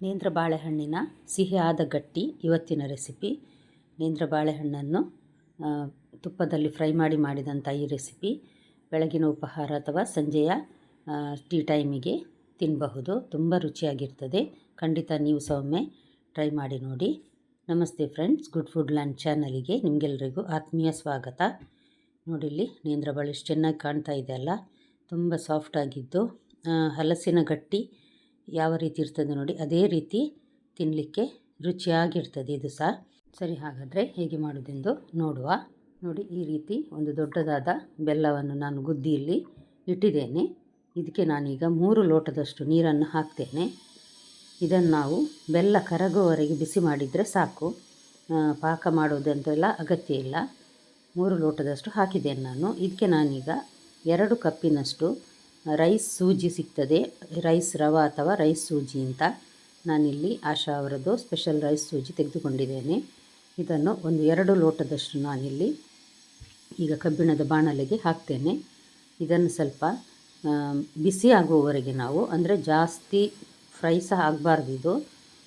ನೇಂದ್ರ ಬಾಳೆಹಣ್ಣಿನ ಸಿಹಿಯಾದ ಗಟ್ಟಿ ಇವತ್ತಿನ ರೆಸಿಪಿ. ನೇಂದ್ರ ಬಾಳೆಹಣ್ಣನ್ನು ತುಪ್ಪದಲ್ಲಿ ಫ್ರೈ ಮಾಡಿದಂಥ ಈ ರೆಸಿಪಿ ಬೆಳಗಿನ ಉಪಹಾರ ಅಥವಾ ಸಂಜೆಯ ಟೀ ಟೈಮಿಗೆ ತಿನ್ನಬಹುದು. ತುಂಬ ರುಚಿಯಾಗಿರ್ತದೆ. ಖಂಡಿತ ನೀವು ಸಹ ಒಮ್ಮೆ ಟ್ರೈ ಮಾಡಿ ನೋಡಿ. ನಮಸ್ತೆ ಫ್ರೆಂಡ್ಸ್, ಗುಡ್ ಫುಡ್ ಲ್ಯಾಂಡ್ ಚಾನಲಿಗೆ ನಿಮಗೆಲ್ಲರಿಗೂ ಆತ್ಮೀಯ ಸ್ವಾಗತ. ನೋಡಿಲ್ಲಿ ನೇಂದ್ರ ಬಾಳೆ ಎಷ್ಟು ಚೆನ್ನಾಗಿ ಕಾಣ್ತಾ ಇದೆ ಅಲ್ಲ, ತುಂಬ ಸಾಫ್ಟಾಗಿದ್ದು ಹಲಸಿನ ಗಟ್ಟಿ ಯಾವ ರೀತಿ ಇರ್ತದೆ ನೋಡಿ, ಅದೇ ರೀತಿ ತಿನ್ನಲಿಕ್ಕೆ ರುಚಿಯಾಗಿರ್ತದೆ ಇದು ಸಹ. ಸರಿ, ಹಾಗಾದರೆ ಹೇಗೆ ಮಾಡೋದೆಂದು ನೋಡುವ. ನೋಡಿ, ಈ ರೀತಿ ಒಂದು ದೊಡ್ಡದಾದ ಬೆಲ್ಲವನ್ನು ನಾನು ಗುದ್ದಿಯಲ್ಲಿ ಇಟ್ಟಿದ್ದೇನೆ. ಇದಕ್ಕೆ ನಾನೀಗ 3 ಲೋಟದಷ್ಟು ನೀರನ್ನು ಹಾಕ್ತೇನೆ. ಇದನ್ನು ನಾವು ಬೆಲ್ಲ ಕರಗುವವರೆಗೆ ಬಿಸಿ ಮಾಡಿದರೆ ಸಾಕು, ಪಾಕ ಮಾಡೋದಂತೆಲ್ಲ ಅಗತ್ಯ ಇಲ್ಲ. 3 ಲೋಟದಷ್ಟು ಹಾಕಿದ್ದೇನೆ ನಾನು. ಇದಕ್ಕೆ ನಾನೀಗ 2 ಕಪ್ಪಿನಷ್ಟು ರೈಸ್ ಸೂಜಿ ಸಿಗ್ತದೆ, ರೈಸ್ ರವಾ ಅಥವಾ ರೈಸ್ ಸೂಜಿ ಅಂತ. ನಾನಿಲ್ಲಿ ಆಶಾ ಅವರದ್ದು ಸ್ಪೆಷಲ್ ರೈಸ್ ಸೂಜಿ ತೆಗೆದುಕೊಂಡಿದ್ದೇನೆ. ಇದನ್ನು ಒಂದು 2 ಲೋಟದಷ್ಟು ನಾನಿಲ್ಲಿ ಈಗ ಕಬ್ಬಿಣದ ಬಾಣಲೆಗೆ ಹಾಕ್ತೇನೆ. ಇದನ್ನು ಸ್ವಲ್ಪ ಬಿಸಿ ಆಗುವವರೆಗೆ ನಾವು, ಅಂದರೆ ಜಾಸ್ತಿ ಫ್ರೈ ಸಹ ಆಗಬಾರ್ದು, ಇದು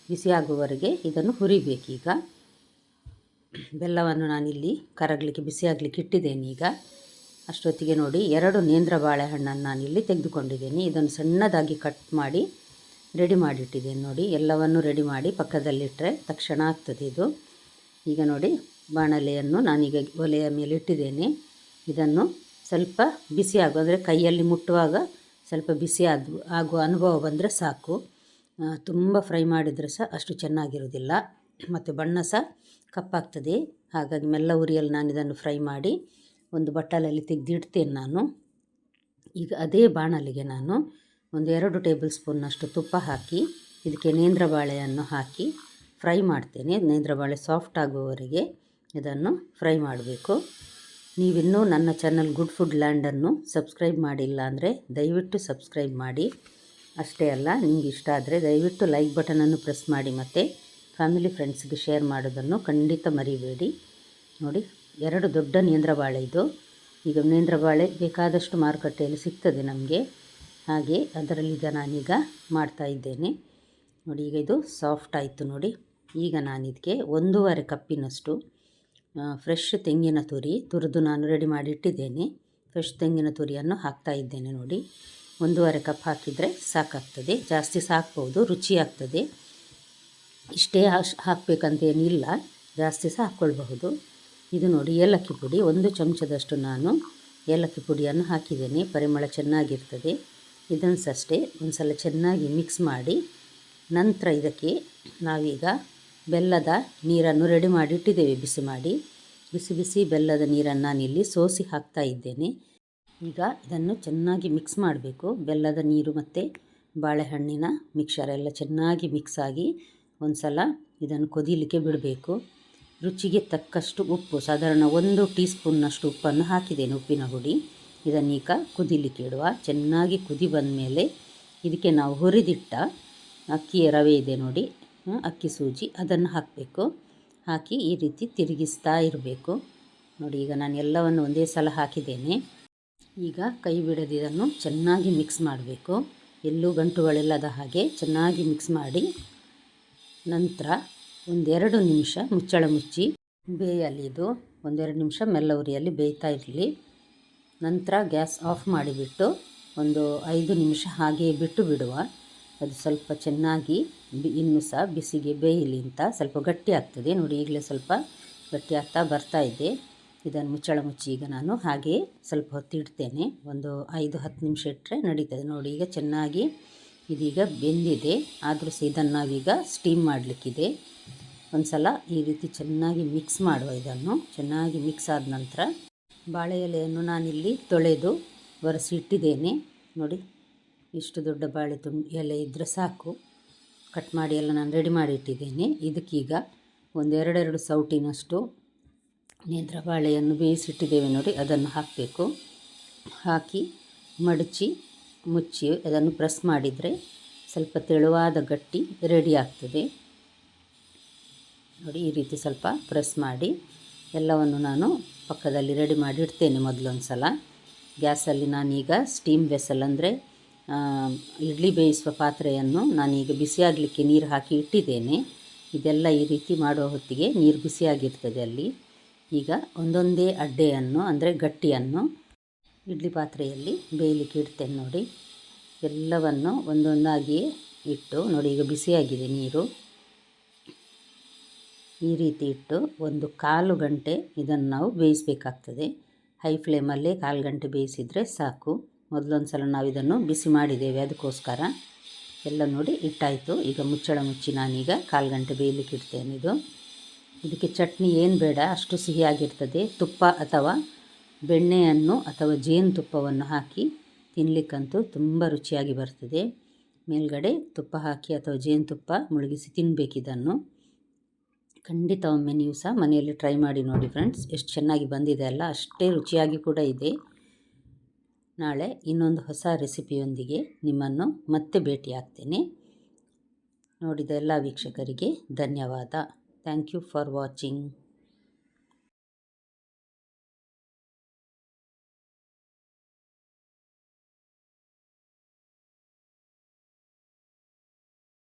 ಬಿಸಿ ಆಗುವವರೆಗೆ ಇದನ್ನು ಹುರಿಬೇಕೀಗ. ಬೆಲ್ಲವನ್ನು ನಾನಿಲ್ಲಿ ಕರಗಲಿಕ್ಕೆ ಬಿಸಿ ಆಗಲಿಕ್ಕೆ ಇಟ್ಟಿದ್ದೇನೆ. ಈಗ ಅಷ್ಟೊತ್ತಿಗೆ ನೋಡಿ, 2 ನೇಂದ್ರ ಬಾಳೆಹಣ್ಣನ್ನು ನಾನಿಲ್ಲಿ ತೆಗೆದುಕೊಂಡಿದ್ದೇನೆ. ಇದನ್ನು ಸಣ್ಣದಾಗಿ ಕಟ್ ಮಾಡಿ ರೆಡಿ ಮಾಡಿಟ್ಟಿದ್ದೇನೆ. ನೋಡಿ, ಎಲ್ಲವನ್ನು ರೆಡಿ ಮಾಡಿ ಪಕ್ಕದಲ್ಲಿಟ್ಟರೆ ತಕ್ಷಣ ಆಗ್ತದೆ ಇದು. ಈಗ ನೋಡಿ, ಬಾಣಲೆಯನ್ನು ನಾನೀಗ ಒಲೆಯ ಮೇಲೆ ಇಟ್ಟಿದ್ದೇನೆ. ಇದನ್ನು ಸ್ವಲ್ಪ ಬಿಸಿ ಅಂದರೆ ಕೈಯಲ್ಲಿ ಮುಟ್ಟುವಾಗ ಸ್ವಲ್ಪ ಬಿಸಿ ಆಗುವ ಅನುಭವ ಬಂದರೆ ಸಾಕು. ತುಂಬ ಫ್ರೈ ಮಾಡಿದರೆ ಸಹ ಅಷ್ಟು ಚೆನ್ನಾಗಿರೋದಿಲ್ಲ, ಮತ್ತು ಬಣ್ಣ ಸಹ ಕಪ್ಪಾಗ್ತದೆ. ಹಾಗಾಗಿ ಮೆಲ್ಲ ಉರಿಯಲ್ಲಿ ನಾನು ಇದನ್ನು ಫ್ರೈ ಮಾಡಿ ಒಂದು ಬಟ್ಟಲಲ್ಲಿ ತೆಗೆದಿಡ್ತೇನೆ ನಾನು. ಈಗ ಅದೇ ಬಾಣಲಿಗೆ ನಾನು ಒಂದು 2 ಟೇಬಲ್ ಸ್ಪೂನ್ನಷ್ಟು ತುಪ್ಪ ಹಾಕಿ ಇದಕ್ಕೆ ನೇಂದ್ರ ಬಾಳೆಯನ್ನು ಹಾಕಿ ಫ್ರೈ ಮಾಡ್ತೇನೆ. ನೇಂದ್ರ ಬಾಳೆ ಸಾಫ್ಟ್ ಆಗುವವರೆಗೆ ಇದನ್ನು ಫ್ರೈ ಮಾಡಬೇಕು. ನೀವಿನ್ನೂ ನನ್ನ ಚಾನಲ್ ಗುಡ್ ಫುಡ್ ಲ್ಯಾಂಡನ್ನು ಸಬ್ಸ್ಕ್ರೈಬ್ ಮಾಡಿಲ್ಲ ಅಂದರೆ ದಯವಿಟ್ಟು ಸಬ್ಸ್ಕ್ರೈಬ್ ಮಾಡಿ. ಅಷ್ಟೇ ಅಲ್ಲ, ನಿಮಗೆ ಇಷ್ಟ ಆದರೆ ದಯವಿಟ್ಟು ಲೈಕ್ ಬಟನನ್ನು ಪ್ರೆಸ್ ಮಾಡಿ, ಮತ್ತು ಫ್ಯಾಮಿಲಿ ಫ್ರೆಂಡ್ಸ್ಗೆ ಶೇರ್ ಮಾಡೋದನ್ನು ಖಂಡಿತ ಮರಿಬೇಡಿ. ನೋಡಿ, 2 ದೊಡ್ಡ ನೇಂದ್ರ ಬಾಳೆ ಇದು. ಈಗ ನೇಂದ್ರ ಬಾಳೆ ಬೇಕಾದಷ್ಟು ಮಾರುಕಟ್ಟೆಯಲ್ಲಿ ಸಿಗ್ತದೆ ನಮಗೆ, ಹಾಗೆ ಅದರಲ್ಲಿ ಈಗ ನಾನೀಗ ಮಾಡ್ತಾಯಿದ್ದೇನೆ. ನೋಡಿ, ಈಗ ಇದು ಸಾಫ್ಟ್ ಆಯಿತು ನೋಡಿ. ಈಗ ನಾನು ಇದಕ್ಕೆ 1.5 ಕಪ್ಪಿನಷ್ಟು ಫ್ರೆಶ್ ತೆಂಗಿನ ತುರಿದು ನಾನು ರೆಡಿ ಮಾಡಿ ಇಟ್ಟಿದ್ದೇನೆ. ಫ್ರೆಶ್ ತೆಂಗಿನ ತುರಿಯನ್ನು ಹಾಕ್ತಾಯಿದ್ದೇನೆ. ನೋಡಿ, 1.5 ಕಪ್ ಹಾಕಿದರೆ ಸಾಕಾಗ್ತದೆ, ಜಾಸ್ತಿ ಸಾಕ್ಬೋದು, ರುಚಿ ಆಗ್ತದೆ. ಇಷ್ಟೇ ಹಾಕಬೇಕಂತೇನಿಲ್ಲ, ಜಾಸ್ತಿ ಸಹ ಹಾಕ್ಕೊಳ್ಬಹುದು. ಇದು ನೋಡಿ, ಏಲಕ್ಕಿ ಪುಡಿ 1 ಚಮಚದಷ್ಟು ನಾನು ಏಲಕ್ಕಿ ಪುಡಿಯನ್ನು ಹಾಕಿದ್ದೇನೆ. ಪರಿಮಳ ಚೆನ್ನಾಗಿರ್ತದೆ. ಇದನ್ನು ಸಹ ಅಷ್ಟೇ ಒಂದು ಸಲ ಚೆನ್ನಾಗಿ ಮಿಕ್ಸ್ ಮಾಡಿ, ನಂತರ ಇದಕ್ಕೆ ನಾವೀಗ ಬೆಲ್ಲದ ನೀರನ್ನು ರೆಡಿ ಮಾಡಿ ಇಟ್ಟಿದ್ದೇವೆ. ಬಿಸಿ ಮಾಡಿ ಬಿಸಿ ಬೆಲ್ಲದ ನೀರನ್ನು ನಾನಿಲ್ಲಿ ಸೋಸಿ ಹಾಕ್ತಾ ಇದ್ದೇನೆ. ಈಗ ಇದನ್ನು ಚೆನ್ನಾಗಿ ಮಿಕ್ಸ್ ಮಾಡಬೇಕು. ಬೆಲ್ಲದ ನೀರು ಮತ್ತು ಬಾಳೆಹಣ್ಣಿನ ಮಿಕ್ಸರ್ ಎಲ್ಲ ಚೆನ್ನಾಗಿ ಮಿಕ್ಸ್ ಆಗಿ ಒಂದು ಸಲ ಇದನ್ನು ಕೊದಿಲಿಕ್ಕೆ ಬಿಡಬೇಕು. ರುಚಿಗೆ ತಕ್ಕಷ್ಟು ಉಪ್ಪು, ಸಾಧಾರಣ 1 ಟೀ ಸ್ಪೂನ್ನಷ್ಟು ಉಪ್ಪನ್ನು ಹಾಕಿದ್ದೇನೆ, ಉಪ್ಪಿನ ಹುಡಿ. ಇದನ್ನೀಗ ಕುದಿಲಿಕ್ಕೆ ಇಡುವ. ಚೆನ್ನಾಗಿ ಕುದಿ ಬಂದ ಮೇಲೆ ಇದಕ್ಕೆ ನಾವು ಹುರಿದಿಟ್ಟ ಅಕ್ಕಿಯ ರವೆ ಇದೆ ನೋಡಿ, ಅಕ್ಕಿ ಸೂಜಿ, ಅದನ್ನು ಹಾಕಬೇಕು. ಹಾಕಿ ಈ ರೀತಿ ತಿರುಗಿಸ್ತಾ ಇರಬೇಕು. ನೋಡಿ, ಈಗ ನಾನು ಎಲ್ಲವನ್ನು ಒಂದೇ ಸಲ ಹಾಕಿದ್ದೇನೆ. ಈಗ ಕೈ ಬಿಡದೆ ಇದನ್ನು ಚೆನ್ನಾಗಿ ಮಿಕ್ಸ್ ಮಾಡಬೇಕು. ಎಲ್ಲೂ ಗಂಟುಗಳಿಲ್ಲದ ಹಾಗೆ ಚೆನ್ನಾಗಿ ಮಿಕ್ಸ್ ಮಾಡಿ, ನಂತರ 1-2 ನಿಮಿಷ ಮುಚ್ಚಳ ಮುಚ್ಚಿ ಬೇಯಲಿ. ಇದು 1-2 ನಿಮಿಷ ಮೆಲ್ಲ ಉರಿಯಲ್ಲಿ ಬೇಯ್ತಾ ಇರಲಿ. ನಂತರ ಗ್ಯಾಸ್ ಆಫ್ ಮಾಡಿಬಿಟ್ಟು ಒಂದು 5 ನಿಮಿಷ ಹಾಗೆಯೇ ಬಿಟ್ಟು ಬಿಡುವ. ಅದು ಸ್ವಲ್ಪ ಚೆನ್ನಾಗಿ ಇನ್ನೂ ಸಹ ಬಿಸಿಗೆ ಬೇಯಲಿ ಅಂತ. ಸ್ವಲ್ಪ ಗಟ್ಟಿ ಆಗ್ತದೆ ನೋಡಿ, ಈಗಲೇ ಸ್ವಲ್ಪ ಗಟ್ಟಿ ಆಗ್ತಾ ಬರ್ತಾ ಇದೆ. ಇದನ್ನು ಮುಚ್ಚಳ ಮುಚ್ಚಿ ಈಗ ನಾನು ಹಾಗೆ ಸ್ವಲ್ಪ ಹೊತ್ತು ಇಡ್ತೇನೆ. ಒಂದು 5-10 ನಿಮಿಷ ಇಟ್ಟರೆ ನಡೀತದೆ. ನೋಡಿ, ಈಗ ಚೆನ್ನಾಗಿ ಇದೀಗ ಬೆಂದಿದೆ. ಆದರೂ ಸಹ ಇದನ್ನು ನಾವೀಗ ಸ್ಟೀಮ್ ಮಾಡಲಿಕ್ಕಿದೆ. ಒಂದು ಸಲ ಈ ರೀತಿ ಚೆನ್ನಾಗಿ ಮಿಕ್ಸ್ ಮಾಡುವ. ಇದನ್ನು ಚೆನ್ನಾಗಿ ಮಿಕ್ಸ್ ಆದ ನಂತರ ಬಾಳೆ ಎಲೆಯನ್ನು ನಾನಿಲ್ಲಿ ತೊಳೆದು ಒರೆಸಿ ಇಟ್ಟಿದ್ದೇನೆ. ನೋಡಿ, ಇಷ್ಟು ದೊಡ್ಡ ಬಾಳೆ ಎಲೆ ಇದ್ದರೆ ಸಾಕು. ಕಟ್ ಮಾಡಿ ಎಲ್ಲ ನಾನು ರೆಡಿ ಮಾಡಿ ಇಟ್ಟಿದ್ದೇನೆ. ಇದಕ್ಕೀಗ ಒಂದು 2 ಸೌಟಿನಷ್ಟು ನೇಂದ್ರ ಬಾಳೆಯನ್ನು ಬೇಯಿಸಿಟ್ಟಿದ್ದೇವೆ ನೋಡಿ, ಅದನ್ನು ಹಾಕಬೇಕು. ಹಾಕಿ ಮಡಚಿ ಮುಚ್ಚಿ ಅದನ್ನು ಪ್ರೆಸ್ ಮಾಡಿದರೆ ಸ್ವಲ್ಪ ತೆಳುವಾದ ಗಟ್ಟಿ ರೆಡಿ ಆಗ್ತದೆ. ನೋಡಿ, ಈ ರೀತಿ ಸ್ವಲ್ಪ ಪ್ರೆಸ್ ಮಾಡಿ ಎಲ್ಲವನ್ನು ನಾನು ಪಕ್ಕದಲ್ಲಿ ರೆಡಿ ಮಾಡಿ ಇಡ್ತೇನೆ. ಮೊದಲೊಂದು ಸಲ ಗ್ಯಾಸಲ್ಲಿ ನಾನೀಗ ಸ್ಟೀಮ್ ವೆಸಲ್, ಅಂದರೆ ಇಡ್ಲಿ ಬೇಯಿಸುವ ಪಾತ್ರೆಯನ್ನು ನಾನೀಗ ಬಿಸಿಯಾಗಲಿಕ್ಕೆ ನೀರು ಹಾಕಿ ಇಟ್ಟಿದ್ದೇನೆ. ಇದೆಲ್ಲ ಈ ರೀತಿ ಮಾಡುವ ಹೊತ್ತಿಗೆ ನೀರು ಬಿಸಿಯಾಗಿರ್ತದೆ ಅಲ್ಲಿ. ಈಗ ಒಂದೊಂದೇ ಅಡ್ಡೆಯನ್ನು ಅಂದರೆ ಗಟ್ಟಿಯನ್ನು ಇಡ್ಲಿ ಪಾತ್ರೆಯಲ್ಲಿ ಬೇಯಲಿಕ್ಕೆ ಇಡ್ತೇನೆ ನೋಡಿ. ಎಲ್ಲವನ್ನು ಒಂದೊಂದಾಗಿ ಇಟ್ಟು ನೋಡಿ, ಈಗ ಬಿಸಿಯಾಗಿದೆ ನೀರು. ಈ ರೀತಿ ಇಟ್ಟು 1/4 ಗಂಟೆ ಇದನ್ನು ನಾವು ಬೇಯಿಸಬೇಕಾಗ್ತದೆ. ಹೈ ಫ್ಲೇಮಲ್ಲೇ 1/4 ಗಂಟೆ ಬೇಯಿಸಿದರೆ ಸಾಕು. ಮೊದಲೊಂದು ಸಲ ನಾವು ಇದನ್ನು ಬಿಸಿ ಮಾಡಿದ್ದೇವೆ, ಅದಕ್ಕೋಸ್ಕರ. ಎಲ್ಲ ನೋಡಿ ಇಟ್ಟಾಯಿತು. ಈಗ ಮುಚ್ಚಳ ಮುಚ್ಚಿ ನಾನೀಗ 1/4 ಗಂಟೆ ಬೇಯಲಿಕ್ಕೆ ಇಡ್ತೇನೆ. ಇದಕ್ಕೆ ಚಟ್ನಿ ಏನು ಬೇಡ, ಅಷ್ಟು ಸಿಹಿಯಾಗಿರ್ತದೆ. ತುಪ್ಪ ಅಥವಾ ಬೆಣ್ಣೆಯನ್ನು ಅಥವಾ ಜೇನುತುಪ್ಪವನ್ನು ಹಾಕಿ ತಿನ್ನಲಿಕ್ಕಂತೂ ತುಂಬ ರುಚಿಯಾಗಿ ಬರ್ತದೆ. ಮೇಲ್ಗಡೆ ತುಪ್ಪ ಹಾಕಿ ಅಥವಾ ಜೇನುತುಪ್ಪ ಮುಳುಗಿಸಿ ತಿನ್ನಬೇಕಿದನ್ನು. ಖಂಡಿತ ಒಮ್ಮೆ ನೀವು ಸಹ ಮನೆಯಲ್ಲಿ ಟ್ರೈ ಮಾಡಿ ನೋಡಿ ಫ್ರೆಂಡ್ಸ್. ಎಷ್ಟು ಚೆನ್ನಾಗಿ ಬಂದಿದೆ ಅಲ್ಲ, ಅಷ್ಟೇ ರುಚಿಯಾಗಿ ಕೂಡ ಇದೆ. ನಾಳೆ ಇನ್ನೊಂದು ಹೊಸ ರೆಸಿಪಿಯೊಂದಿಗೆ ನಿಮ್ಮನ್ನು ಮತ್ತೆ ಭೇಟಿಯಾಗ್ತೇನೆ. ನೋಡಿದ ಎಲ್ಲ ವೀಕ್ಷಕರಿಗೆ ಧನ್ಯವಾದ. Thank you for watching.